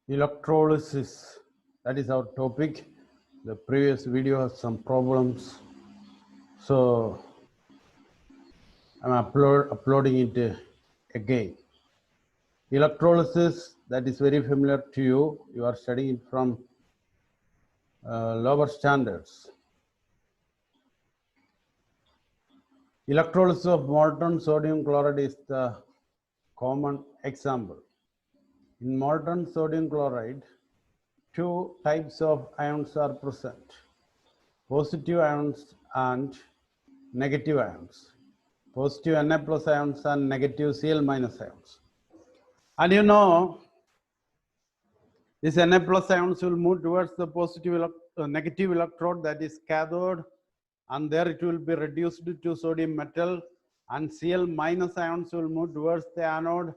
Electrolysis, that is our topic. The previous video has some problems, so I'm uploading it again. Electrolysis, that is very familiar to you. You are studying it from lower standards. Electrolysis of molten sodium chloride is the common example. In molten sodium chloride, two types of ions are present: positive ions and negative ions. Positive Na plus ions and negative Cl minus ions. And you know, this Na plus ions will move towards the negative electrode, that is cathode, and there it will be reduced to sodium metal, and Cl minus ions will move towards the anode,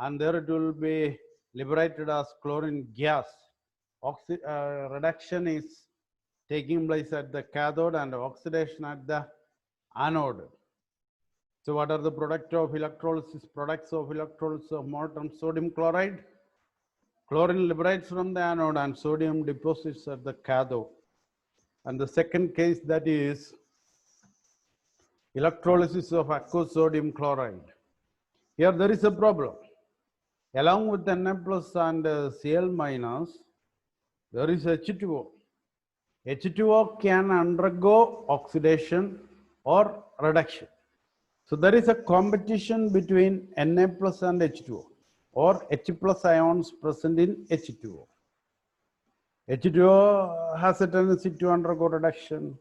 and there it will be liberated as chlorine gas. Reduction is taking place at the cathode and oxidation at the anode. So what are the products of electrolysis? Products of electrolysis of molten sodium chloride. Chlorine liberates from the anode and sodium deposits at the cathode. And the second case, that is electrolysis of aqueous sodium chloride. Here there is a problem. Along with Na plus and Cl minus, there is H2O. H2O can undergo oxidation or reduction. So there is a competition between Na plus and H2O, or H plus ions present in H2O. H2O has a tendency to undergo reduction.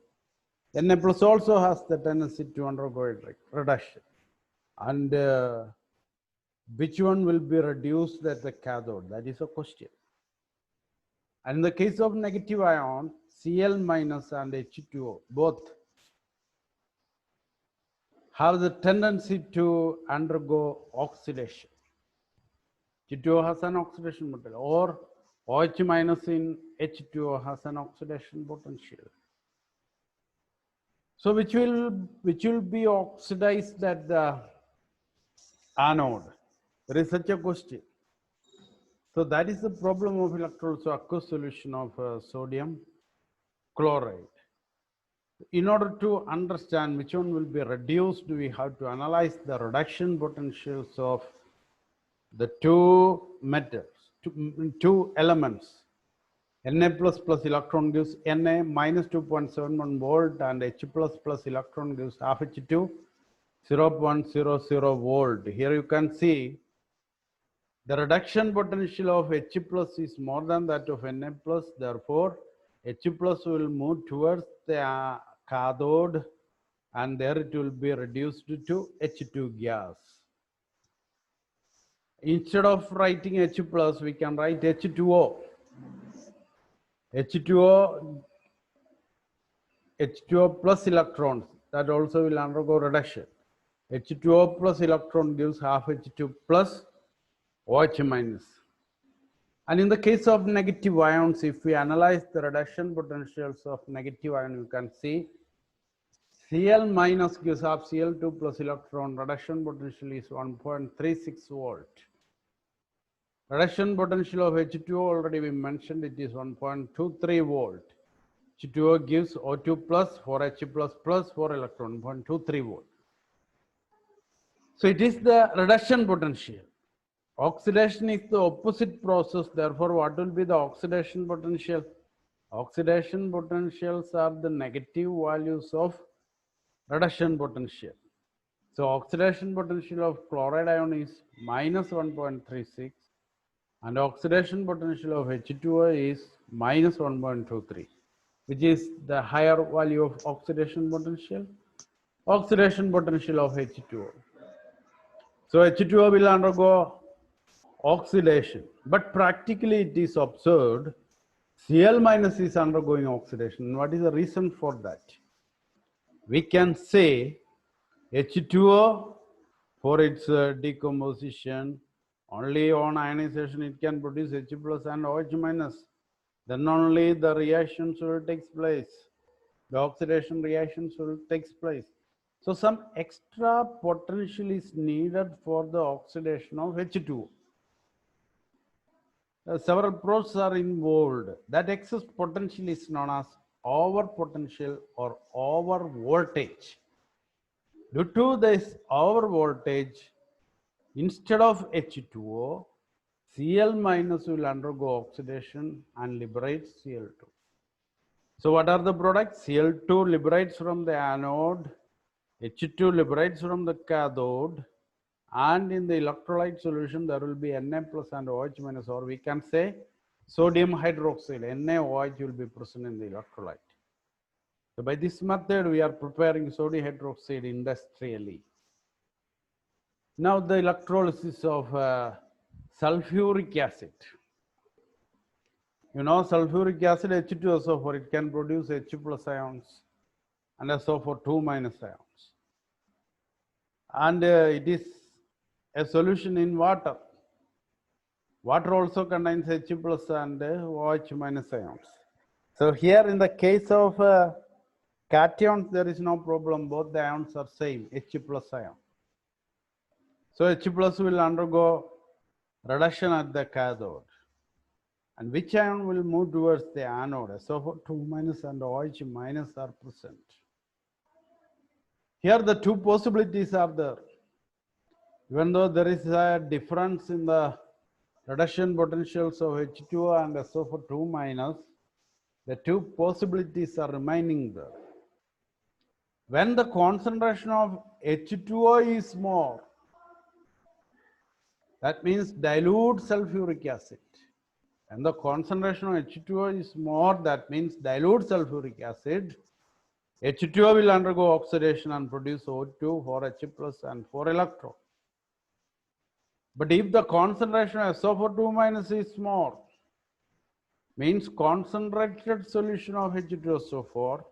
Na plus also has the tendency to undergo reduction. And which one will be reduced at the cathode? That is a question. And in the case of negative ion, Cl minus and H2O both have the tendency to undergo oxidation. H2O has an oxidation potential, or OH minus in H2O has an oxidation potential. So which will be oxidized at the anode? There is such a question. So that is the problem of electrolysis of aqueous solution of sodium chloride. In order to understand which one will be reduced, we have to analyze the reduction potentials of the two metals, two elements. Na plus plus electron gives Na minus 2.71 volt, and H plus plus electron gives half H2, 0.00 volt. Here you can see the reduction potential of H plus is more than that of Na plus. Therefore, H plus will move towards the cathode, and there it will be reduced to H2 gas. Instead of writing H plus, we can write H2O. H2O plus electrons, that also will undergo reduction. H2O plus electron gives half H2 plus OH minus. And in the case of negative ions, if we analyze the reduction potentials of negative ion, you can see Cl minus gives half Cl2 plus electron. Reduction potential is 1.36 volt. Reduction potential of H2O, already we mentioned, it is 1.23 volt. H2O gives O2 plus 4H plus plus 4 electron, 1.23 volt. So it is the reduction potential. Oxidation is the opposite process. Therefore, what will be the oxidation potential? Oxidation potentials are the negative values of reduction potential. So oxidation potential of chloride ion is minus 1.36, and oxidation potential of H2O is minus 1.23. Which is the higher value of oxidation potential? Oxidation potential of H2O. So H2O will undergo oxidation, but practically it is observed Cl minus is undergoing oxidation. What is the reason for that? We can say H2O, for its decomposition, only on ionization it can produce H plus and OH minus. Then only the reactions will take place. The oxidation reactions will take place. So some extra potential is needed for the oxidation of H2O. several processes are involved. That excess potential is known as over potential or over voltage. Due to this over voltage, instead of H2O, Cl minus will undergo oxidation and liberates Cl2. So what are the products? Cl2 liberates from the anode, H2 liberates from the cathode, and in the electrolyte solution there will be Na plus and OH minus, or we can say sodium hydroxide, NaOH will be present in the electrolyte. So by this method we are preparing sodium hydroxide industrially. Now the electrolysis of sulfuric acid. You know, sulfuric acid H2SO4, it can produce H plus ions and SO4 2 minus ions. And it is a solution in water. Water also contains H plus and OH minus ions. So here in the case of cations, there is no problem. Both the ions are same, H plus ion. So H plus will undergo reduction at the cathode. And which ion will move towards the anode? SO4 2 minus and OH minus are present. Here the two possibilities are there. Even though there is a difference in the reduction potentials of H2O and SO4 2 minus, the two possibilities are remaining there. When the concentration of H2O is more, that means dilute sulfuric acid. And the concentration of H2O is more, that means dilute sulfuric acid. H2O will undergo oxidation and produce O2 for H plus and 4 electron. But if the concentration of SO4 2 minus is more, means concentrated solution of H2SO4,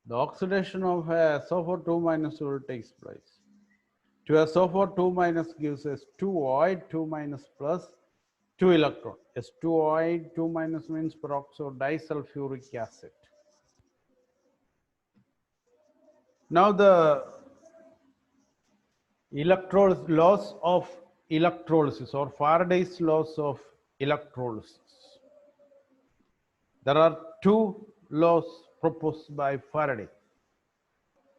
the oxidation of SO4 2 minus will take place. To SO4 2 minus gives us 2OH 2 minus plus 2 electron. S2OH 2 minus means peroxide disulfuric acid. Now the laws of electrolysis, or Faraday's laws of electrolysis. There are two laws proposed by Faraday.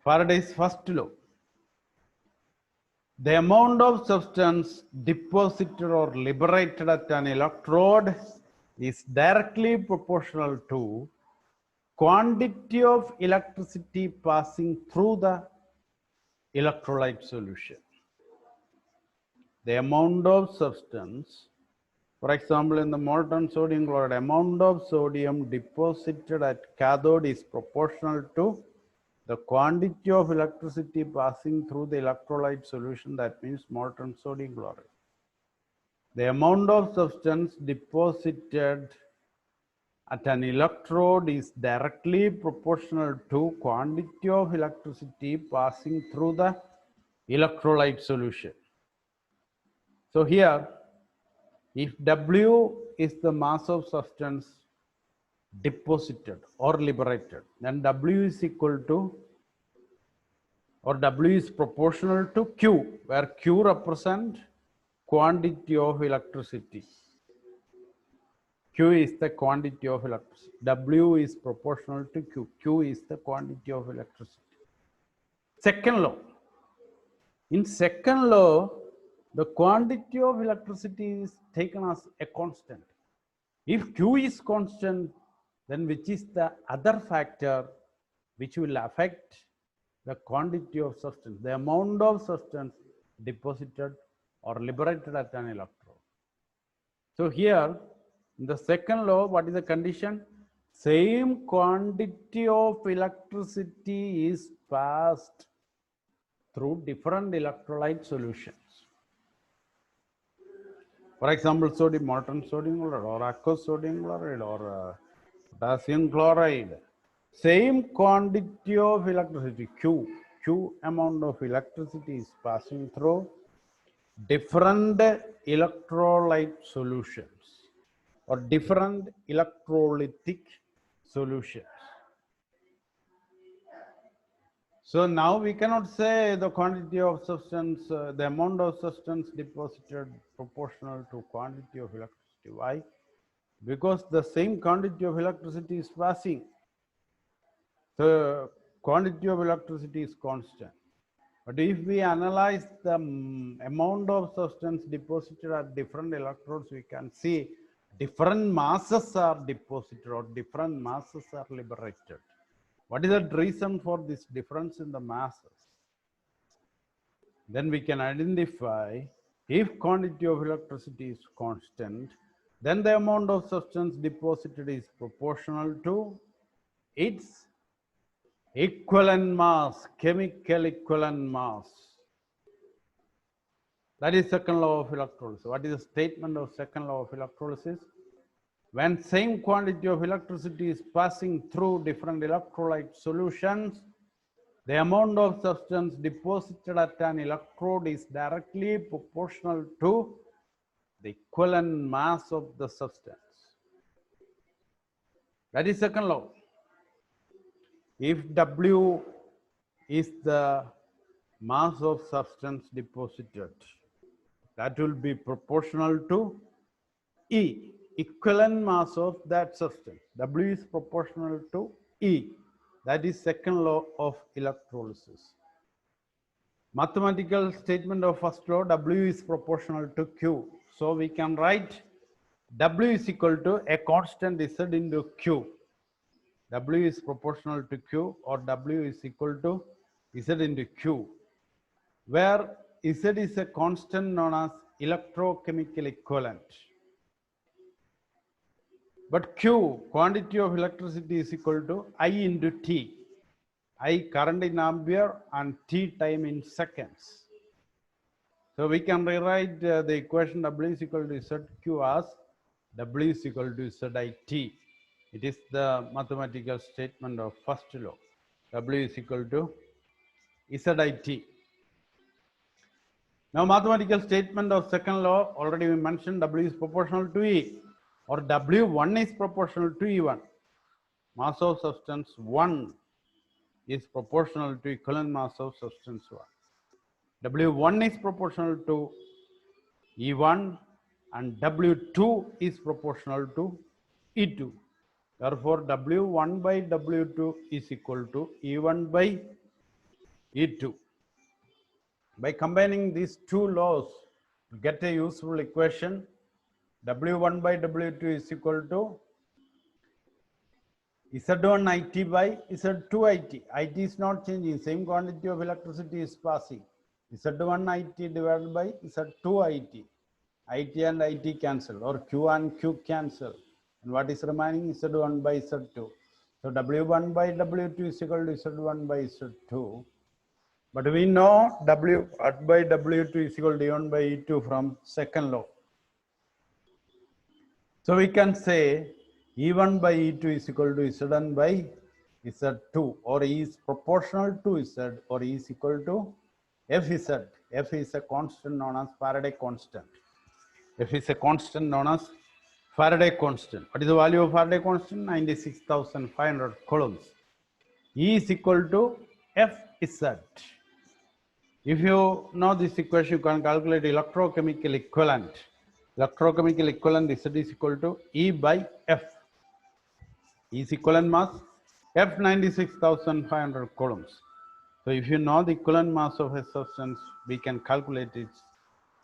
Faraday's first law. The amount of substance deposited or liberated at an electrode is directly proportional to quantity of electricity passing through the electrolyte solution. The amount of substance, for example, in the molten sodium chloride, amount of sodium deposited at cathode is proportional to the quantity of electricity passing through the electrolyte solution, that means molten sodium chloride. The amount of substance deposited at an electrode is directly proportional to quantity of electricity passing through the electrolyte solution. So here, if W is the mass of substance deposited or liberated, then W is equal to, or W is proportional to Q, where Q represents quantity of electricity. Q is the quantity of electricity. W is proportional to Q. Q is the quantity of electricity. Second law. In second law, the quantity of electricity is taken as a constant. If Q is constant, then which is the other factor which will affect the quantity of substance, the amount of substance deposited or liberated at an electrode. So here, in the second law, what is the condition? Same quantity of electricity is passed through different electrolyte solutions. For example, molten sodium chloride or aqueous sodium chloride or potassium chloride. Same quantity of electricity, Q amount of electricity is passing through different electrolyte solutions or different electrolytic solutions. So now we cannot say the quantity of substance, the amount of substance deposited proportional to quantity of electricity. Why? Because the same quantity of electricity is passing. The quantity of electricity is constant. But if we analyze the amount of substance deposited at different electrodes, we can see different masses are deposited or different masses are liberated. What is the reason for this difference in the masses? Then we can identify if quantity of electricity is constant, then the amount of substance deposited is proportional to its equivalent mass, chemical equivalent mass. That is second law of electrolysis. What is the statement of second law of electrolysis? When same quantity of electricity is passing through different electrolyte solutions, the amount of substance deposited at an electrode is directly proportional to the equivalent mass of the substance. That is second law. If W is the mass of substance deposited, that will be proportional to E, equivalent mass of that substance. W is proportional to E. That is second law of electrolysis. Mathematical statement of first law, W is proportional to Q. So we can write W is equal to a constant Z into Q. W is proportional to Q, or W is equal to Z into Q, where Z is a constant known as electrochemical equivalent. But Q, quantity of electricity, is equal to I into T. I current in ampere and T time in seconds. So we can rewrite the equation W is equal to ZQ as W is equal to ZIT. It is the mathematical statement of first law. W is equal to ZIT. Now mathematical statement of second law, already we mentioned W is proportional to E, or W1 is proportional to E1. Mass of substance 1 is proportional to equivalent mass of substance 1. W1 is proportional to E1 and W2 is proportional to E2. Therefore, W1 by W2 is equal to E1 by E2. By combining these two laws, to get a useful equation, W1 by W2 is equal to Z1 IT by Z2 IT. IT is not changing, same quantity of electricity is passing. Z1 IT divided by Z2 IT. IT and IT cancel, or Q and Q cancel. And what is remaining? Z1 by Z2. So W1 by W2 is equal to Z1 by Z2. But we know W1 by W2 is equal to E1 by E2 from second law. So we can say E1 by E2 is equal to Z1 by Z2, or E is proportional to Z, or E is equal to Fz. F is a constant known as Faraday constant. F is a constant known as Faraday constant. What is the value of Faraday constant? 96,500 coulombs. E is equal to Fz. If you know this equation, you can calculate electrochemical equivalent. Electrochemical equivalent Z is equal to E by F. E is equivalent mass, F 96,500 coulombs. So if you know the equivalent mass of a substance, we can calculate its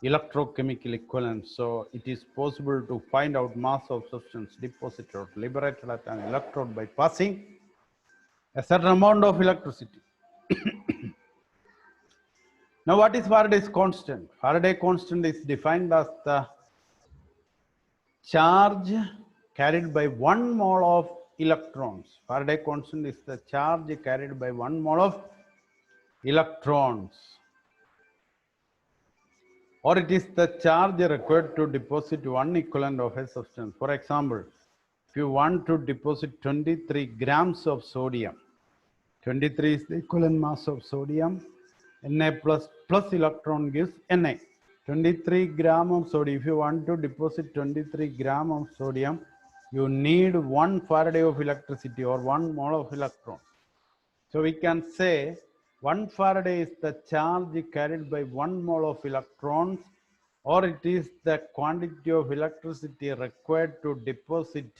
electrochemical equivalent. So it is possible to find out mass of substance deposited or liberated at an electrode by passing a certain amount of electricity. Now what is Faraday's constant? Faraday constant is defined as the charge carried by 1 mole of electrons. Faraday constant is the charge carried by 1 mole of electrons, or it is the charge required to deposit one equivalent of a substance. For example, if you want to deposit 23 grams of sodium, 23 is the equivalent mass of sodium, Na plus electron gives Na. 23 gram of sodium, if you want to deposit 23 gram of sodium, you need 1 Faraday of electricity, or 1 mole of electron. So we can say 1 Faraday is the charge carried by 1 mole of electrons, or it is the quantity of electricity required to deposit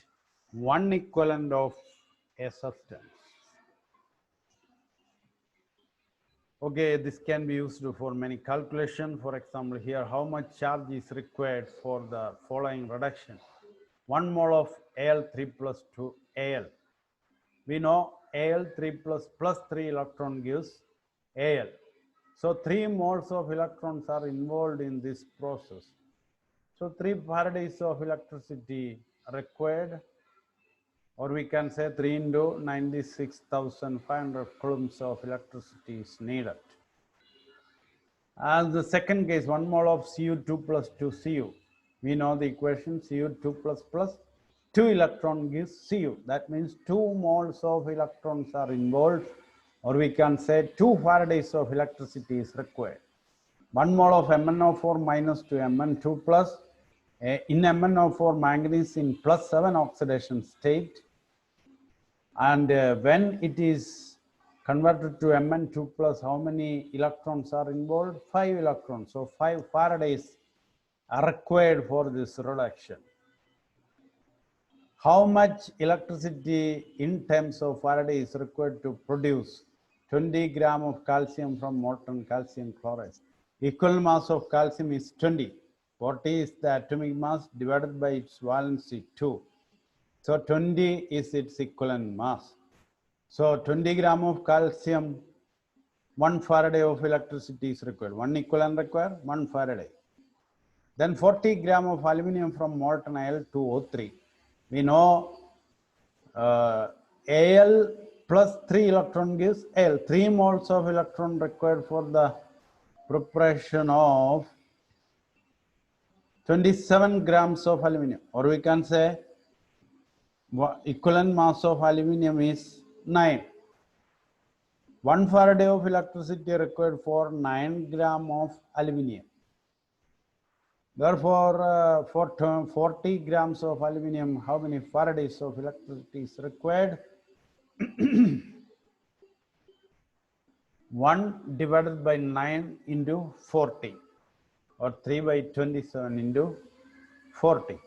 1 equivalent of a substance. Okay, this can be used for many calculations. For example, here how much charge is required for the following reduction. 1 mole of Al3 plus 2 Al. We know Al3 plus 3 electron gives Al. So 3 moles of electrons are involved in this process. So 3 Faradays of electricity required, or we can say 3 into 96,500 coulombs of electricity is needed. As the second case, 1 mole of Cu2 plus 2 Cu. We know the equation Cu2 plus 2 electron gives Cu. That means 2 moles of electrons are involved, or we can say 2 Faradays of electricity is required. 1 mole of MnO4 minus to Mn2 plus. In MnO4, manganese in plus 7 oxidation state. And when it is converted to Mn2 plus, how many electrons are involved? 5 electrons. So 5 Faradays are required for this reduction. How much electricity in terms of Faraday is required to produce 20 gram of calcium from molten calcium chloride? Equal mass of calcium is 20. 40 is the atomic mass divided by its valency 2. So 20 is its equivalent mass. So 20 gram of calcium, 1 Faraday of electricity is required. 1 equivalent required, 1 Faraday. Then 40 gram of aluminum from molten Al2O3. We know Al plus 3 electron gives Al. 3 moles of electron required for the preparation of 27 grams of aluminum. Or we can say equivalent mass of aluminum is 9. 1 Faraday of electricity required for 9 gram of aluminum. Therefore, for 40 grams of aluminum, how many Faradays of electricity is required? 1 divided by 9 into 40, or 3 by 27 into 40.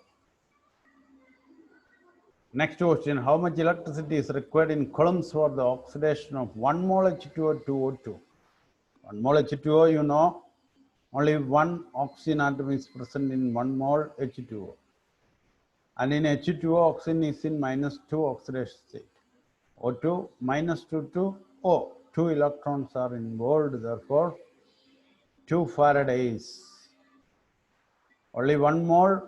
Next question, how much electricity is required in coulombs for the oxidation of 1 mole H2O to O2? 1 mole H2O, you know, only 1 oxygen atom is present in 1 mole H2O. And in H2O, oxygen is in -2 oxidation state. O2 -2 to O. 2 electrons are involved, therefore 2 Faradays. Only 1 mole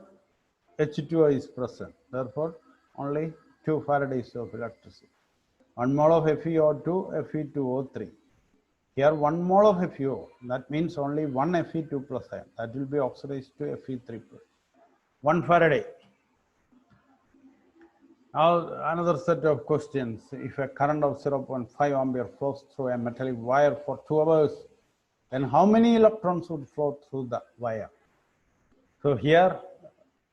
H2O is present, therefore only 2 Faradays of electricity. 1 mole of FeO2, Fe2O3. Here 1 mole of FeO, that means only 1 Fe2 plus ion, that will be oxidized to Fe3 plus. 1 Faraday. Now another set of questions. If a current of 0.5 ampere flows through a metallic wire for 2 hours, then how many electrons would flow through the wire? So here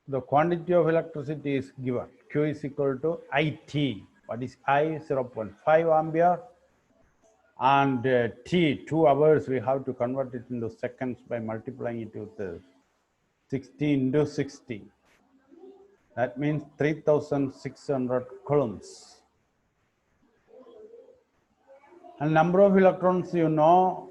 the quantity of electricity is given. Q is equal to IT. What is I? 0.5 ampere. And T, 2 hours, we have to convert it into seconds by multiplying it with 60 into 60. That means 3,600 coulombs. And number of electrons, you know,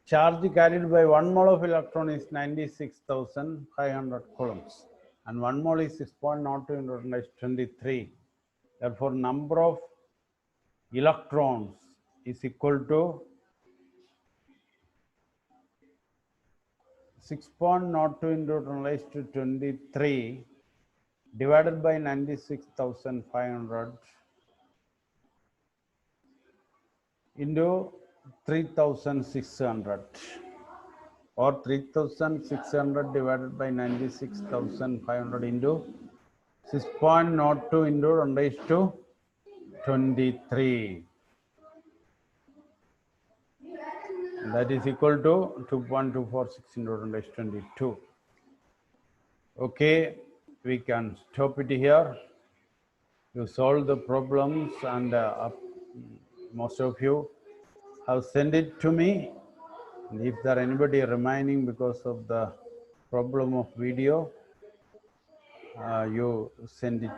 charge carried by 1 mole of electron is 96,500 coulombs. And 1 mole is 6.02 into 10 raised to 23. Therefore, number of electrons is equal to 6.02 into 10 raised to 23 divided by 96,500 into 3,600, or 3,600 divided by 96,500 into 6.02 into 10 raised to 23. That is equal to 2.246 into 10 raised to 22. Okay, we can stop it here. You solve the problems, and most of you have sent it to me. And if there anybody remaining because of the problem of video, you send it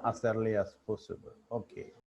as early as possible. Okay.